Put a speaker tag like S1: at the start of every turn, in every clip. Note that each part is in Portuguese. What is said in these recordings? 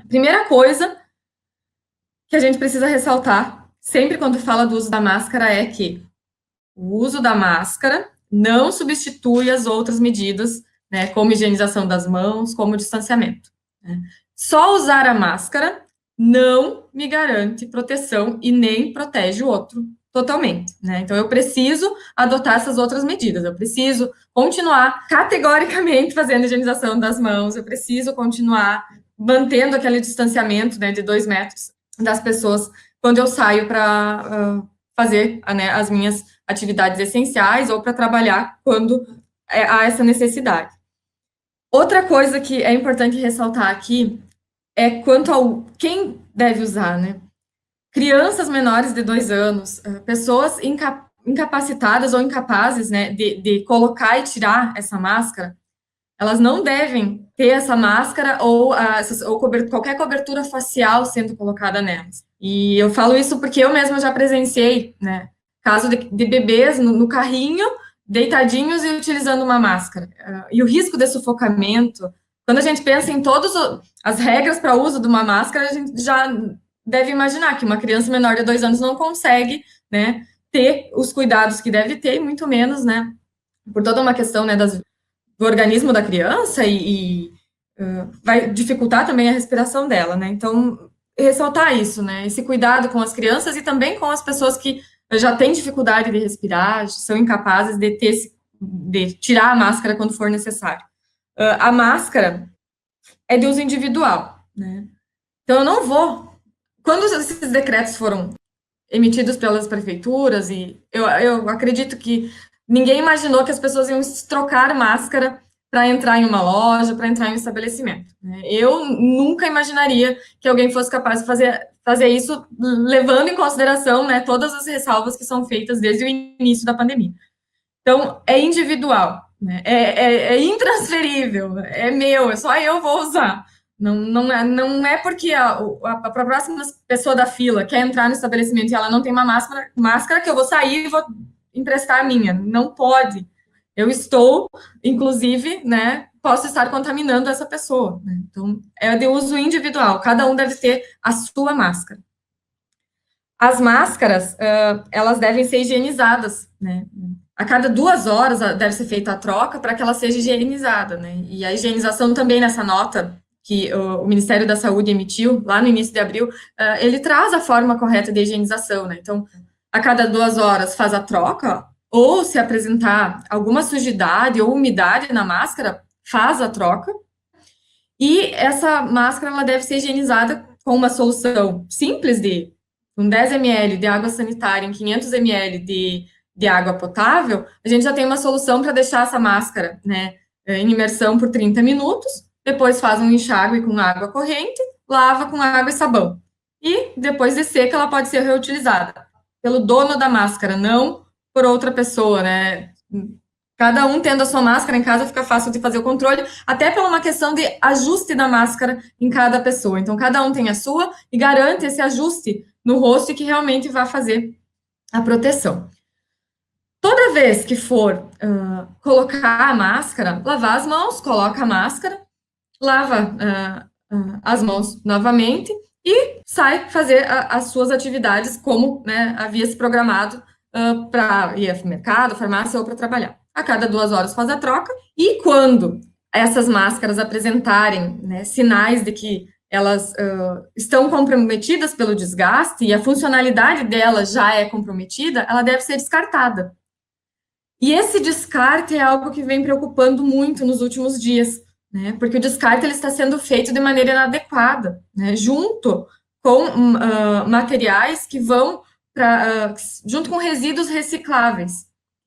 S1: Primeira coisa que a gente precisa ressaltar, sempre quando fala do uso da máscara, é que o uso da máscara não substitui as outras medidas, né, como higienização das mãos, como distanciamento. Né? Só usar a máscara não me garante proteção e nem protege o outro totalmente. Né? Então, eu preciso adotar essas outras medidas, eu preciso continuar categoricamente fazendo higienização das mãos, eu preciso continuar mantendo aquele distanciamento, né, de 2 metros das pessoas quando eu saio para fazer, né, as minhas atividades essenciais ou para trabalhar quando há essa necessidade. Outra coisa que é importante ressaltar aqui é quanto ao quem deve usar, né? Crianças menores de 2 anos, pessoas incapacitadas ou incapazes, né, de colocar e tirar essa máscara, elas não devem ter essa máscara ou qualquer cobertura facial sendo colocada nelas. E eu falo isso porque eu mesma já presenciei, né, caso de bebês no carrinho, deitadinhos e utilizando uma máscara. E o risco de sufocamento, quando a gente pensa em todas as regras para o uso de uma máscara, a gente já deve imaginar que uma criança menor de 2 anos não consegue, né, ter os cuidados que deve ter, muito menos, né, por toda uma questão, né, do organismo da criança e vai dificultar também a respiração dela, né? Então, ressaltar isso, né? Esse cuidado com as crianças e também com as pessoas que já têm dificuldade de respirar, são incapazes de tirar a máscara quando for necessário. A máscara é de uso individual, né? Então, eu não vou. Quando esses decretos foram emitidos pelas prefeituras, e eu acredito que ninguém imaginou que as pessoas iam trocar máscara para entrar em uma loja, para entrar em um estabelecimento. Né? Eu nunca imaginaria que alguém fosse capaz de fazer isso, levando em consideração, né, todas as ressalvas que são feitas desde o início da pandemia. Então, é individual, né? É intransferível, é meu, é só eu vou usar. Não é porque a próxima pessoa da fila quer entrar no estabelecimento e ela não tem uma máscara que eu vou sair e vou emprestar a minha. Não pode. Eu estou, inclusive, né, posso estar contaminando essa pessoa. Né? Então, é de uso individual. Cada um deve ter a sua máscara. As máscaras, elas devem ser higienizadas, né? A cada 2 horas deve ser feita a troca para que ela seja higienizada, né? E a higienização também nessa nota que o Ministério da Saúde emitiu lá no início de abril, ele traz a forma correta de higienização, né? Então, a cada 2 horas faz a troca, ou se apresentar alguma sujidade ou umidade na máscara, faz a troca. E essa máscara ela deve ser higienizada com uma solução simples com 10 ml de água sanitária em 500 ml de água potável, a gente já tem uma solução para deixar essa máscara, né, em imersão por 30 minutos, depois faz um enxágue com água corrente, lava com água e sabão. E depois de seca, ela pode ser reutilizada pelo dono da máscara, não por outra pessoa, né? Cada um tendo a sua máscara em casa, fica fácil de fazer o controle, até por uma questão de ajuste da máscara em cada pessoa. Então, cada um tem a sua e garante esse ajuste no rosto e que realmente vai fazer a proteção. Toda vez que for colocar a máscara, lavar as mãos, coloca a máscara, lava as mãos novamente e sai fazer as suas atividades como, né, havia se programado para ir ao mercado, farmácia ou para trabalhar. A cada 2 horas faz a troca e quando essas máscaras apresentarem, né, sinais de que elas estão comprometidas pelo desgaste e a funcionalidade dela já é comprometida, ela deve ser descartada. E esse descarte é algo que vem preocupando muito nos últimos dias, né? Porque o descarte ele está sendo feito de maneira inadequada, né? Junto com materiais que vão junto com resíduos recicláveis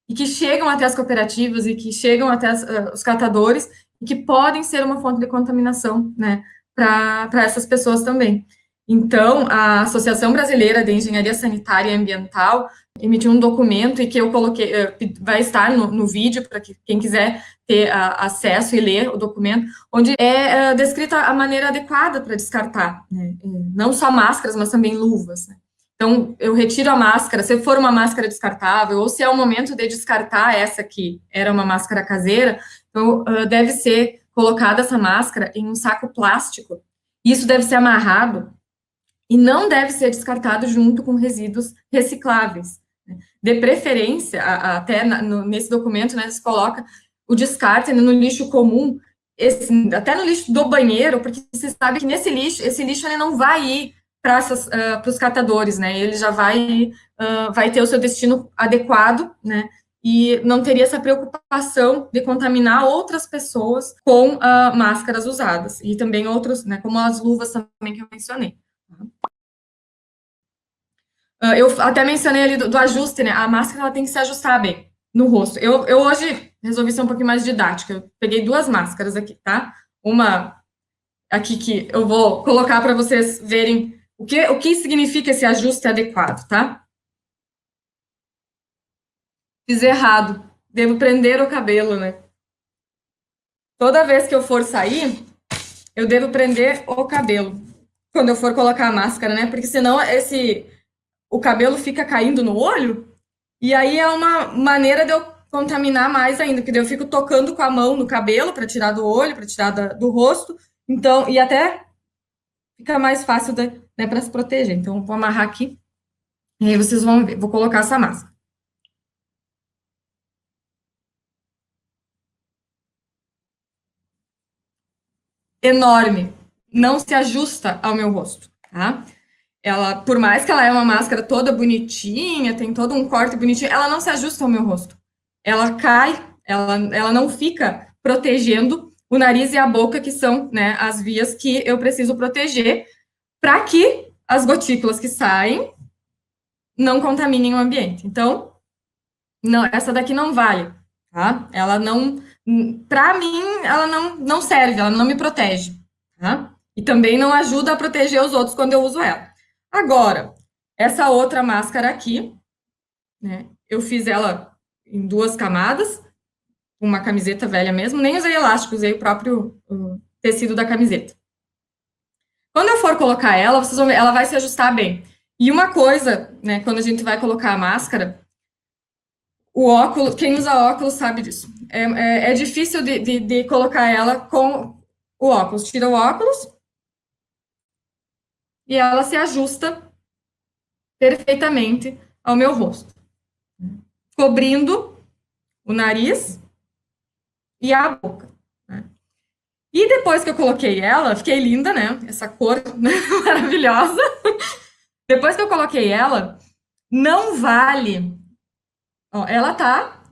S1: e que chegam até as cooperativas e que chegam até os catadores e que podem ser uma fonte de contaminação, né? Para essas pessoas também. Então, a Associação Brasileira de Engenharia Sanitária e Ambiental emitiu um documento e que eu coloquei, vai estar no vídeo para que quem quiser ter acesso e ler o documento, onde é descrita a maneira adequada para descartar, né? Não só máscaras, mas também luvas. Né? Então, eu retiro a máscara, se for uma máscara descartável, ou se é o momento de descartar essa que era uma máscara caseira, então deve ser colocada essa máscara em um saco plástico Isso deve ser amarrado e não deve ser descartado junto com resíduos recicláveis. De preferência, até nesse documento, né, se coloca o descarte no lixo comum, até no lixo do banheiro, porque você sabe que esse lixo ele não vai ir para os catadores, né? Ele já vai ter o seu destino adequado, né? E não teria essa preocupação de contaminar outras pessoas com máscaras usadas. E também outros, né? Como as luvas também que eu mencionei. Eu até mencionei ali do ajuste, né? A máscara ela tem que se ajustar bem no rosto. Eu hoje resolvi ser um pouquinho mais didática. Eu peguei duas máscaras aqui, tá? Uma aqui que eu vou colocar para vocês verem o que significa esse ajuste adequado, tá? Fiz errado. Devo prender o cabelo, né? Toda vez que eu for sair, eu devo prender o cabelo. Quando eu for colocar a máscara, né? Porque senão o cabelo fica caindo no olho. E aí é uma maneira de eu contaminar mais ainda, porque daí eu fico tocando com a mão no cabelo para tirar do olho, para tirar do rosto. Então, e até fica mais fácil, né, para se proteger. Então, vou amarrar aqui. E aí vocês vão ver. Vou colocar essa máscara. Enorme. Não se ajusta ao meu rosto, tá? Ela, por mais que ela é uma máscara toda bonitinha, tem todo um corte bonitinho, ela não se ajusta ao meu rosto. Ela cai, ela não fica protegendo o nariz e a boca, que são, né, as vias que eu preciso proteger para que as gotículas que saem não contaminem o ambiente. Então, não, essa daqui não vale, tá? Ela não, para mim, ela não serve, ela não me protege, tá? E também não ajuda a proteger os outros quando eu uso ela. Agora, essa outra máscara aqui, né? Eu fiz ela em duas camadas, uma camiseta velha mesmo, nem usei elástico, usei o próprio tecido da camiseta. Quando eu for colocar ela, vocês vão ver, ela vai se ajustar bem. E uma coisa, né, quando a gente vai colocar a máscara, o óculos, quem usa óculos sabe disso. É difícil de colocar ela com o óculos. Tira o óculos e ela se ajusta perfeitamente ao meu rosto, cobrindo o nariz e a boca. Né? E depois que eu coloquei ela, fiquei linda, né? Essa cor né? Maravilhosa. Depois que eu coloquei ela, não vale. Ó, ela tá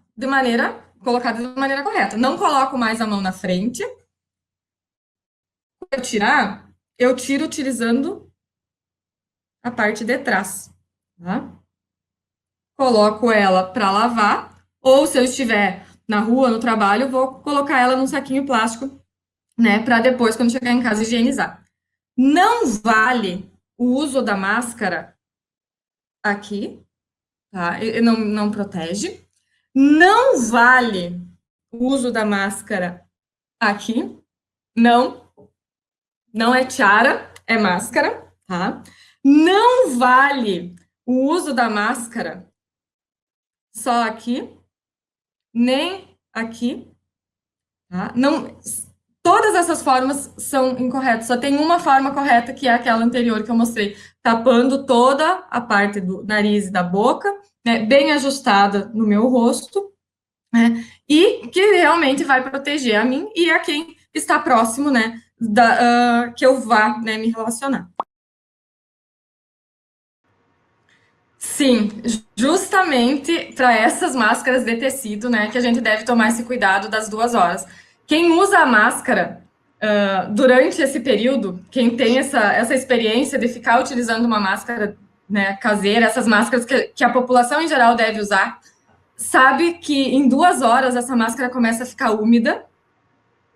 S1: colocada de maneira correta. Não coloco mais a mão na frente. Quando eu tiro utilizando a parte de trás. Tá? Coloco ela para lavar, ou se eu estiver na rua, no trabalho, vou colocar ela num saquinho plástico, né, para depois, quando chegar em casa, higienizar. Não vale o uso da máscara aqui, tá? Não protege. Não vale o uso da máscara aqui. Não é tiara, é máscara, tá? Não vale o uso da máscara só aqui, nem aqui, tá? Não, todas essas formas são incorretas, só tem uma forma correta, que é aquela anterior que eu mostrei, tapando toda a parte do nariz e da boca, né, bem ajustada no meu rosto, né, e que realmente vai proteger a mim e a quem está próximo, né, que eu vá, né, me relacionar. Sim, justamente para essas máscaras de tecido, né, que a gente deve tomar esse cuidado das 2 horas. Quem usa a máscara durante esse período, quem tem essa experiência de ficar utilizando uma máscara, né, caseira, essas máscaras que a população em geral deve usar, sabe que em 2 horas essa máscara começa a ficar úmida,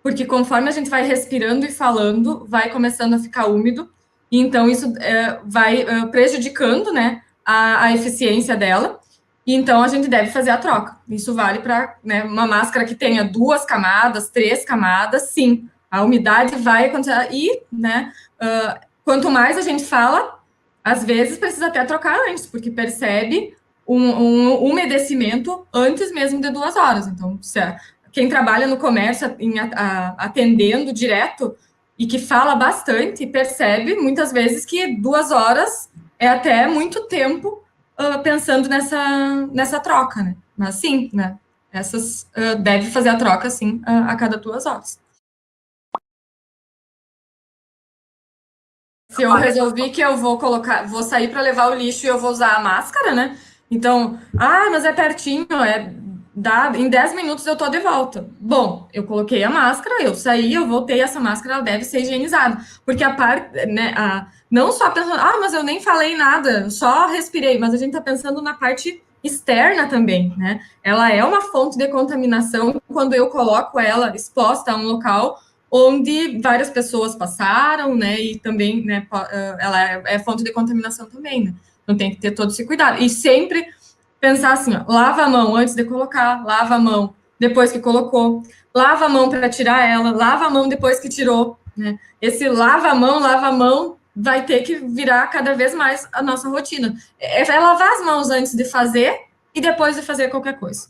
S1: porque conforme a gente vai respirando e falando, vai começando a ficar úmido, e então isso vai prejudicando, né, a eficiência dela, e então a gente deve fazer a troca. Isso vale para, né, uma máscara que tenha 2 camadas, 3 camadas, sim, a umidade vai acontecer, e, né, quanto mais a gente fala, às vezes precisa até trocar antes, porque percebe um umedecimento antes mesmo de 2 horas. Então, quem trabalha no comércio atendendo direto, e que fala bastante, percebe muitas vezes que 2 horas é até muito tempo pensando nessa troca, né? Mas sim, né? Essas deve fazer a troca, sim, a cada 2 horas. Se eu resolvi que eu vou sair para levar o lixo e eu vou usar a máscara, né? Então, mas é pertinho, em 10 minutos eu tô de volta. Bom, eu coloquei a máscara, eu saí, eu voltei, essa máscara ela deve ser higienizada. Porque a parte, né, não só pensando, mas eu nem falei nada, só respirei, mas a gente tá pensando na parte externa também, né? Ela é uma fonte de contaminação quando eu coloco ela exposta a um local onde várias pessoas passaram, né, e também, né, ela é fonte de contaminação também, né, então tem que ter todo esse cuidado, e sempre pensar assim, ó, lava a mão antes de colocar, lava a mão depois que colocou, lava a mão para tirar ela, lava a mão depois que tirou, né, esse lava a mão, vai ter que virar cada vez mais a nossa rotina, é lavar as mãos antes de fazer e depois de fazer qualquer coisa.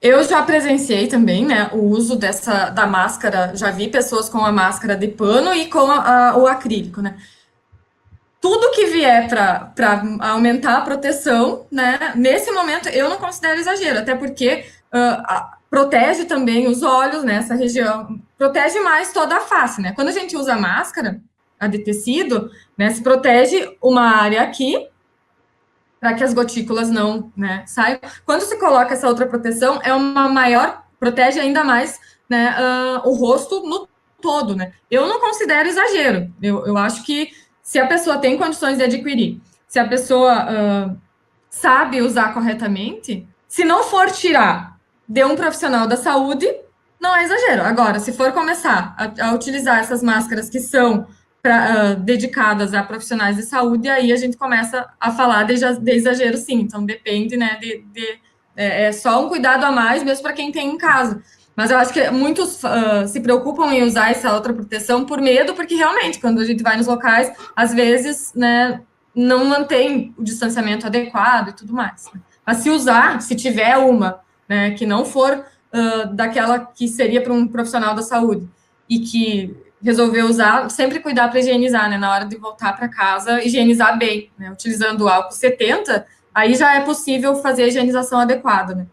S1: Eu já presenciei também, né, o uso da máscara, já vi pessoas com a máscara de pano e com o acrílico, né. Tudo que vier para aumentar a proteção, né, nesse momento eu não considero exagero, até porque protege também os olhos, né, essa região, protege mais toda a face, né. Quando a gente usa máscara, a de tecido, né, se protege uma área aqui, para que as gotículas não, né, saiam. Quando se coloca essa outra proteção, é uma maior, protege ainda mais, né, o rosto no todo, né. Eu não considero exagero. Eu acho que se a pessoa tem condições de adquirir, se a pessoa sabe usar corretamente, se não for tirar de um profissional da saúde, não é exagero. Agora, se for começar a utilizar essas máscaras que são dedicadas a profissionais de saúde, aí a gente começa a falar de exagero, sim. Então, depende, né, é só um cuidado a mais, mesmo para quem tem em casa. Mas eu acho que muitos se preocupam em usar essa outra proteção por medo, porque realmente, quando a gente vai nos locais, às vezes, né, não mantém o distanciamento adequado e tudo mais. Mas se usar, se tiver uma, né, que não for daquela que seria para um profissional da saúde e que resolveu usar, sempre cuidar para higienizar, né, na hora de voltar para casa, higienizar bem, né, utilizando o álcool 70, aí já é possível fazer a higienização adequada, né.